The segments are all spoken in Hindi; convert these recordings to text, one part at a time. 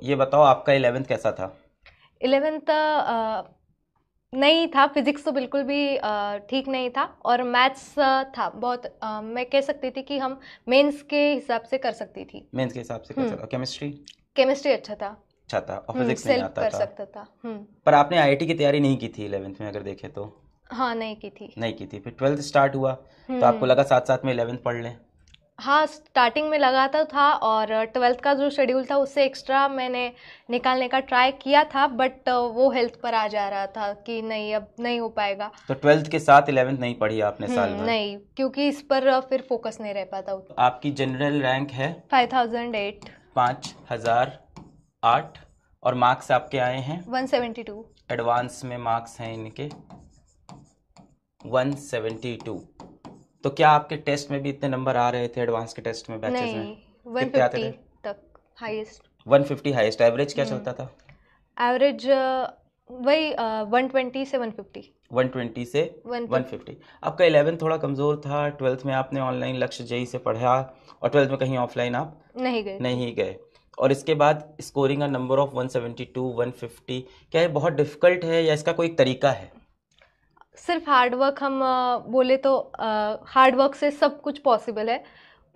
ये बताओ आपका 11th कैसा था? 11th नहीं था, फिजिक्स तो बिल्कुल भी ठीक नहीं था, और मैथ्स था बहुत, मैं कह सकती थी कि हम मेंस के हिसाब से कर सकती थी। मेंस के हिसाब से कैसा था? केमिस्ट्री केमिस्ट्री अच्छा था। अच्छा था और फिजिक्स नहीं सेल्फ आता कर था। सकता था। पर आपने आईआईटी की तैयारी नहीं की थी 11th में अगर देखें तो? हाँ, नहीं की थी। नहीं की थी, फिर 12th स्टार्ट हुआ तो आपको हम्म। लगा साथ साथ में 11th पढ़ लें? हाँ, स्टार्टिंग में लगाता था, और 12th का जो शेड्यूल था उससे एक्स्ट्रा मैंने निकालने का ट्राई किया था, बट वो हेल्थ पर आ जा रहा था कि नहीं, अब नहीं हो पाएगा। तो 12th के साथ 11th नहीं पढ़ी आपने साल भर? नहीं, क्योंकि इस पर फिर फोकस नहीं रह पाता। तो आपकी जनरल रैंक है 5008। 5008 और मार्क्स आपके आए हैं 172। एडवांस में मार्क्स हैं इनके 172। तो क्या आपके टेस्ट में भी इतने नंबर आ रहे थे एडवांस के टेस्ट में बैचेस में? नहीं, कितने आते 150 थे? तक हाईएस्ट। 150 हाईएस्ट। एवरेज क्या चलता था? एवरेज वही 120 से 150। 120 से 150। 150। आपका 11th थोड़ा कमज़ोर था, 12th में आपने ऑनलाइन लक्ष्य जेई से पढ़ा और 12th में कहीं ऑफलाइन आप नहीं गए थे। नहीं गए। और इसके बाद स्कोरिंग अ नंबर ऑफ 172 150, क्या ये बहुत डिफिकल्ट है या इसका कोई तरीका है? सिर्फ हार्ड वर्क, हम बोले तो हार्ड वर्क से सब कुछ पॉसिबल है।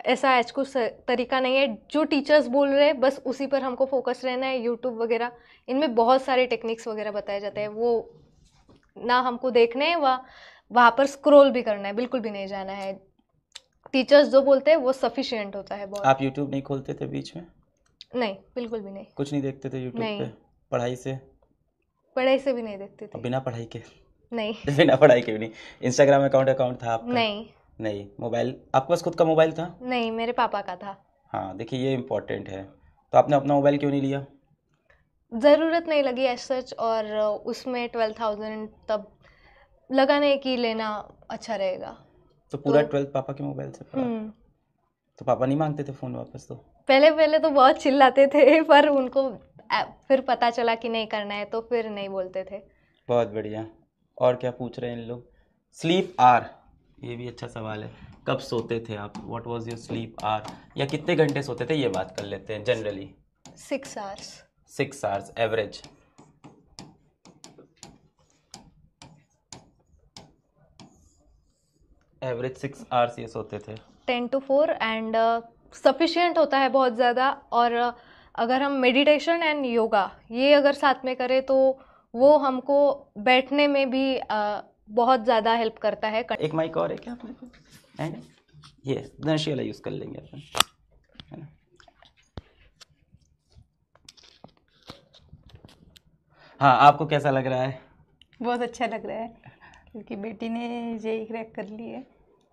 ऐसा आज कुछ तरीका नहीं है, जो टीचर्स बोल रहे हैं बस उसी पर हमको फोकस रहना है। यूट्यूब वगैरह, इनमें बहुत सारे टेक्निक्स वगैरह बताए जाते हैं, वो ना हमको देखने हैं, वहाँ पर स्क्रॉल भी करना है, बिल्कुल भी नहीं जाना है। टीचर्स जो बोलते हैं वो सफिशिएंट होता है बहुत। आप यूट्यूब नहीं खोलते थे बीच में? नहीं, बिल्कुल भी नहीं। कुछ नहीं देखते थे यूट्यूब पे? नहीं, पढ़ाई से? पढ़ाई से भी नहीं देखते और थे। बिना पढ़ाई के? नहीं। बिना पढ़ाई के भी नहीं? इंस्टाग्राम अकाउंट अकाउंट था आपका? नहीं। नहीं। मोबाइल आपके पास खुद का मोबाइल था? नहीं, मेरे पापा का था। हाँ, देखिए ये इम्पोर्टेंट है। तो आपने अपना मोबाइल क्यों नहीं लिया? ज़रूरत नहीं लगी एज सच, और उसमें 12,000 तब लगा नहीं कि लेना अच्छा रहेगा। तो पूरा तो 12th पापा के मोबाइल से पढ़ा? तो पापा नहीं मांगते थे फ़ोन वापस तो? पहले पहले तो बहुत चिल्लाते थे, पर उनको फिर पता चला कि नहीं करना है तो फिर नहीं बोलते थे। बहुत बढ़िया। और क्या पूछ रहे हैं इन लोग? स्लीप आर, ये भी अच्छा सवाल है। कब सोते थे आप? What was your sleep hour? या कितने घंटे सोते थे, ये बात कर लेते हैं generally. 6 hours. 6 hours average? Average 6 hours ये सोते थे? 10 to 4 एंड सफिशिएंट होता है बहुत ज़्यादा। और अगर हम मेडिटेशन एंड योगा ये अगर साथ में करें तो वो हमको बैठने में भी बहुत ज़्यादा हेल्प करता है। एक माइक और है क्या अपने को? है ना? ये धनुषी वाला यूज़ कर लेंगे अपन, है ना? हाँ, आपको कैसा लग रहा है? बहुत अच्छा लग रहा है, क्योंकि बेटी ने जेई क्रैक कर ली है,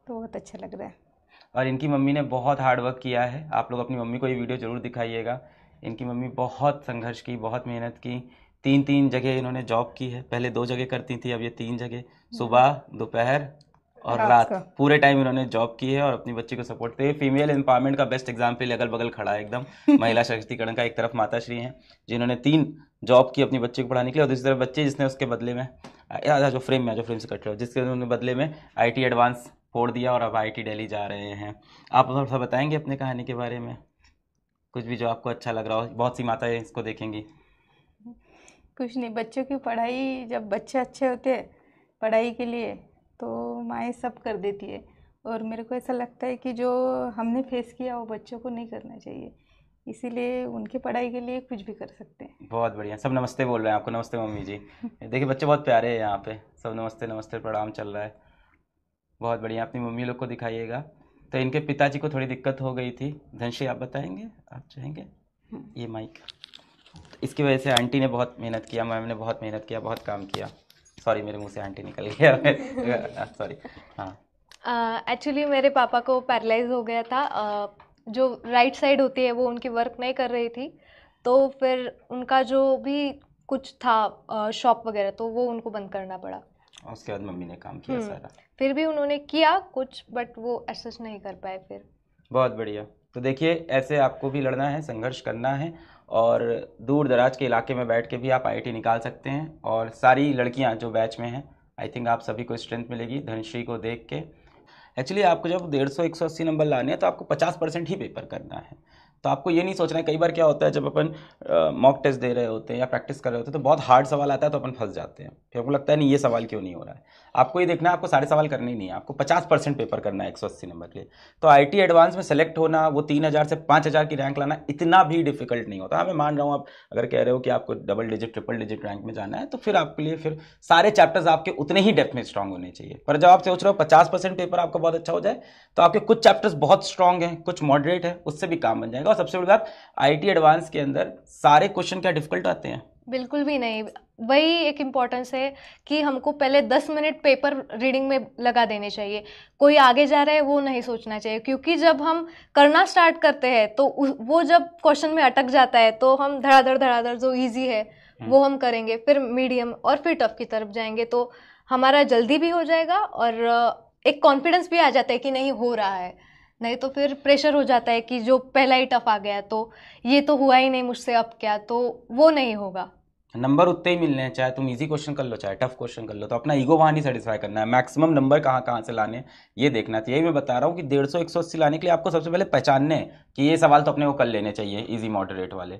तो बहुत अच्छा लग रहा है। और इनकी मम्मी ने बहुत हार्ड वर्क किया है। आप लोग अपनी मम्मी को ये वीडियो ज़रूर दिखाइएगा। इनकी मम्मी बहुत संघर्ष की, बहुत मेहनत की। 3 जगह इन्होंने जॉब की है। पहले 2 जगह करती थी, अब ये 3 जगह, सुबह, दोपहर और रात, पूरे टाइम इन्होंने जॉब की है और अपनी बच्ची को सपोर्ट करते हैं। फीमेल एम्पावरमेंट का बेस्ट एग्जाम्पल अगल बगल खड़ा है एकदम। महिला सशक्तिकरण का एक तरफ माता श्री हैं जिन्होंने 3 जॉब की अपनी बच्ची को पढ़ाने के लिए, और दूसरी तरफ बच्चे जिसने उसके बदले में जो फ्रेम से कट रहे हो, जिसके उन्होंने बदले में आईटी एडवांस फोड़ दिया और अब आईटी दिल्ली जा रहे हैं। आप थोड़ा सा बताएंगे अपने कहानी के बारे में, कुछ भी जो आपको अच्छा लग रहा हो? बहुत सी माताएं इसको देखेंगी। कुछ नहीं, बच्चों की पढ़ाई, जब बच्चे अच्छे होते हैं पढ़ाई के लिए तो माएँ सब कर देती है, और मेरे को ऐसा लगता है कि जो हमने फेस किया वो बच्चों को नहीं करना चाहिए, इसीलिए उनकी पढ़ाई के लिए कुछ भी कर सकते हैं। बहुत बढ़िया। सब नमस्ते बोल रहे हैं आपको। नमस्ते मम्मी जी। देखिए बच्चे बहुत प्यारे हैं यहाँ पे, सब नमस्ते नमस्ते प्रणाम चल रहा है। बहुत बढ़िया। अपनी मम्मी लोग को दिखाइएगा। तो इनके पिताजी को थोड़ी दिक्कत हो गई थी। धनश्री आप बताएंगे, आप चाहेंगे? ये माइक। तो इसकी वजह से आंटी ने बहुत मेहनत किया, मैम ने बहुत मेहनत किया, बहुत काम किया। सॉरी, मेरे मुंह से आंटी निकल गया। सॉरी। हाँ, एक्चुअली मेरे पापा को पैरालाइज हो गया था, जो राइट साइड होती है वो उनकी वर्क नहीं कर रही थी, तो फिर उनका जो भी कुछ था शॉप वगैरह, तो वो उनको बंद करना पड़ा। उसके बाद मम्मी ने काम किया सारा। फिर भी उन्होंने किया कुछ, बट वो ऐसा नहीं कर पाए फिर। बहुत बढ़िया। तो देखिए ऐसे आपको भी लड़ना है, संघर्ष करना है, और दूर दराज के इलाके में बैठ के भी आप आईआईटी निकाल सकते हैं। और सारी लड़कियां जो बैच में हैं, आई थिंक आप सभी को स्ट्रेंथ मिलेगी धनश्री को देख के। एक्चुअली आपको जब 150 180 नंबर लाने हैं तो आपको 50% ही पेपर करना है। तो आपको ये नहीं सोचना है। कई बार क्या होता है जब अपन मॉक टेस्ट दे रहे होते हैं या प्रैक्टिस कर रहे होते हैं तो बहुत हार्ड सवाल आता है तो अपन फंस जाते हैं, फिर आपको लगता है नहीं ये सवाल क्यों नहीं हो रहा है। आपको ये देखना है आपको सारे सवाल करने ही नहीं है, आपको 50% पेपर करना है 180 नंबर के लिए। तो IIT एडवांस में सेलेक्ट होना, वो 3000 से 5000 की रैंक लाना इतना भी डिफिकल्ट नहीं होता। हाँ, मैं मान रहा हूँ आप अगर कह रहे हो कि आपको double digit triple digit rank में जाना है तो फिर आपके लिए फिर सारे चैप्टर्स आपके उतने ही डेप्थ में स्ट्रांग होने चाहिए। पर जब आप सोच रहे हो 50% पेपर आपका बहुत अच्छा हो जाए तो आपके कुछ चैप्टर्स बहुत स्ट्रांग हैं, कुछ मॉडरेट है, उससे भी काम बन जाएगा। और सबसे बड़ी बात, IIT एडवांस के अंदर सारे क्वेश्चन क्या डिफिकल्ट आते हैं? बिल्कुल भी नहीं। वही एक इम्पोर्टेंस है कि हमको पहले 10 मिनट पेपर रीडिंग में लगा देने चाहिए। कोई आगे जा रहा है वो नहीं सोचना चाहिए, क्योंकि जब हम करना स्टार्ट करते हैं तो वो जब क्वेश्चन में अटक जाता है तो हम धड़ाधड़ जो इजी है वो हम करेंगे, फिर मीडियम और फिर टफ की तरफ जाएंगे तो हमारा जल्दी भी हो जाएगा और एक कॉन्फिडेंस भी आ जाता है कि नहीं हो रहा है। नहीं तो फिर प्रेशर हो जाता है कि जो पहला ही टफ आ गया तो ये तो हुआ ही नहीं मुझसे, अब क्या, तो वो नहीं होगा। नंबर उतने ही मिलने हैं, चाहे तुम इजी क्वेश्चन कर लो चाहे टफ क्वेश्चन कर लो। तो अपना ईगो वहाँ नहीं सेटिस्फाई करना है, मैक्सिमम नंबर कहाँ कहाँ से लाने हैं ये देखना चाहिए। यही मैं बता रहा हूँ कि 150 180 लाने के लिए आपको सबसे पहले पहचानने हैं कि ये सवाल तो अपने को कर लेने चाहिए इजी मॉडरेट वाले।